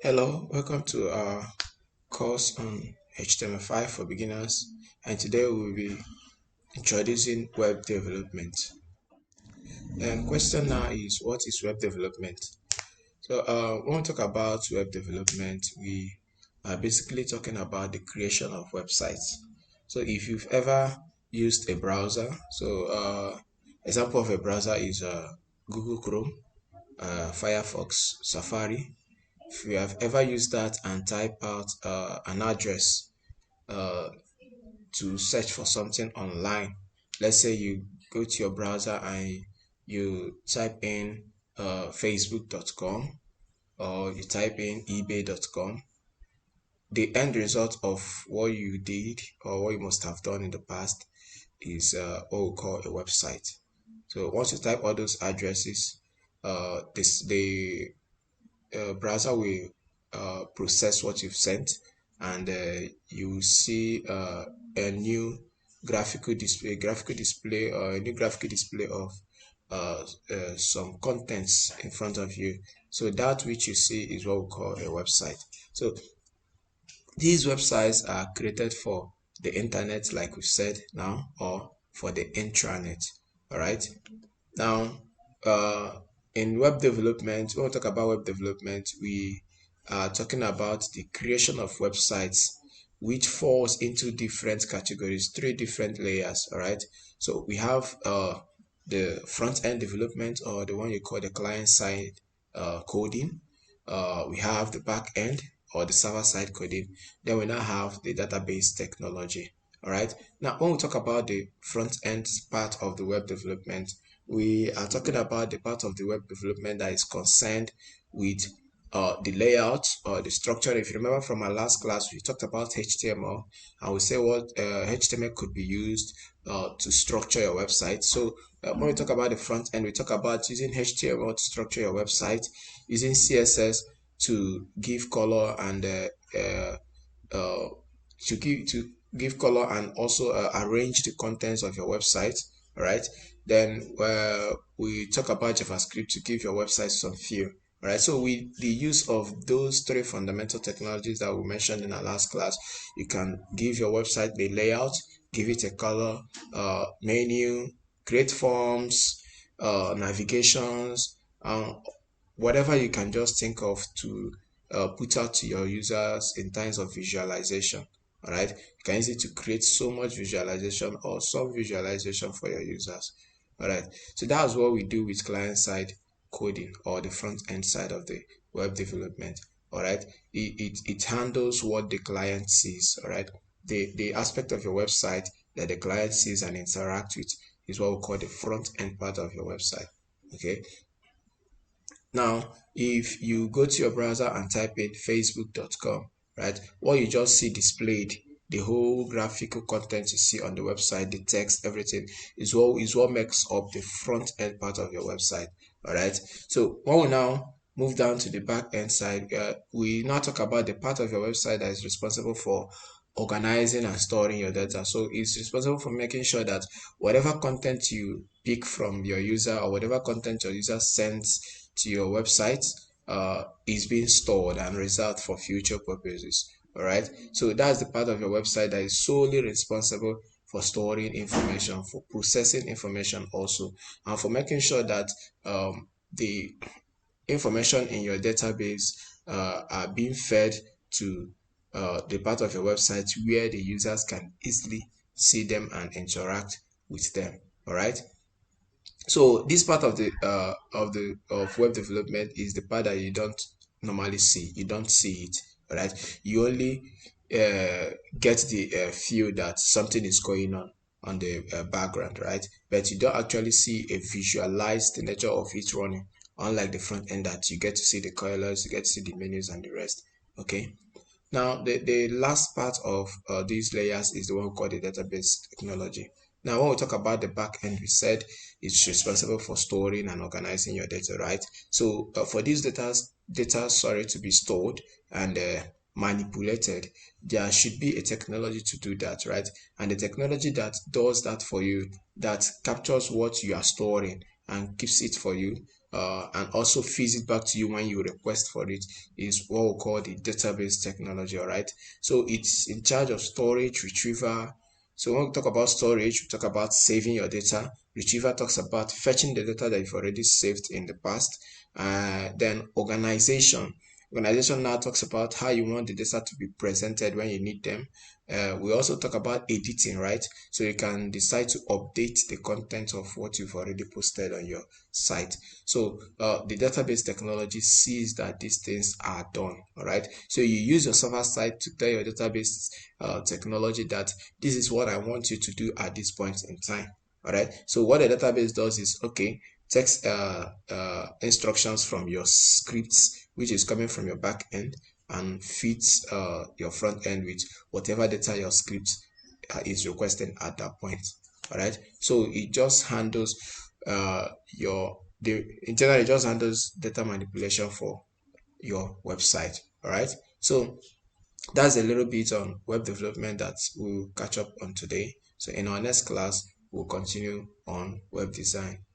Hello, welcome to our course on HTML5 for beginners, and today we will be introducing web development. And question now is, what is web development? So when we talk about web development, we are basically talking about the creation of websites. So if you've ever used a browser, example of a browser is Google Chrome, Firefox, Safari. If you have ever used that and type out an address uh, to search for something online, let's say you go to your browser and you type in facebook.com or you type in ebay.com, the end result of what you did or what you must have done in the past is what we call a website. So once you type all those addresses, the browser will process what you've sent, and you will see a new graphical display or a new graphical display of some contents in front of you. So that which you see is what we call a website. So these websites are created for the internet, like we said now, or for the intranet. All right. Now, uh, in web development, when we talk about web development, we are talking about the creation of websites, which falls into different categories, three different layers. All right. So we have the front end development, or the one you call the client side coding. We have the back end, or the server side coding. Then we now have the database technology. All right. Now, when we talk about the front end part of the web development, we are talking about the part of the web development that is concerned with the layout or the structure. If you remember from our last class, we talked about HTML, and we say what HTML could be used to structure your website. So when we talk about the front end, we talk about using HTML to structure your website, using CSS to give color and uh, to give color and also arrange the contents of your website. All right. Then we talk about JavaScript to give your website some feel. All right. So with the use of those three fundamental technologies that we mentioned in our last class, you can give your website the layout, give it a color, menu, create forms, navigations, whatever you can just think of to put out to your users in terms of visualization. All right, you can use it to create so much visualization or some visualization for your users. All right, so that's what we do with client side coding, or the front end side of the web development. All right, it handles what the client sees. All right, the aspect of your website that the client sees and interact with is what we call the front end part of your website. Okay, now, if you go to your browser and type in facebook.com, right, what you just see displayed, the whole graphical content you see on the website, the text, everything is what makes up the front end part of your website. All right. So when we now move down to the back end side, we now talk about the part of your website that is responsible for organizing and storing your data. So it's responsible for making sure that whatever content you pick from your user, or whatever content your user sends to your website is being stored and reserved for future purposes. All right. So that's the part of your website that is solely responsible for storing information, for processing information also, and for making sure that the information in your database are being fed to the part of your website where the users can easily see them and interact with them. All right. So this part of the web development is the part that you don't normally see. You don't see it, right? You only get the feel that something is going on the background, right? But you don't actually see a visualized nature of it running. Unlike the front end, that you get to see the colors, you get to see the menus and the rest. Okay. Now, the last part of these layers is the one called the database technology. Now, when we talk about the back end, we said it's responsible for storing and organizing your data, right? So for these data, sorry, to be stored and manipulated, there should be a technology to do that, right? And the technology that does that for you, that captures what you are storing and keeps it for you, and also feeds it back to you when you request for it is what we call the database technology. All right, so it's in charge of storage, retrieval. So when we talk about storage, we talk about saving your data. Retrieval talks about fetching the data that you've already saved in the past. Then organization. Organization now talks about how you want the data to be presented when you need them. We also talk about editing, right? So you can decide to update the content of what you've already posted on your site. So the database technology sees that these things are done. All right. So you use your server side to tell your database technology that this is what I want you to do at this point in time. All right. So what the database does is, okay, takes instructions from your scripts, which is coming from your back end, and feeds your front end with whatever data your script is requesting at that point. All right. So it just handles in general, it just handles data manipulation for your website. All right. So that's a little bit on web development that we'll catch up on today. So in our next class, we'll continue on web design.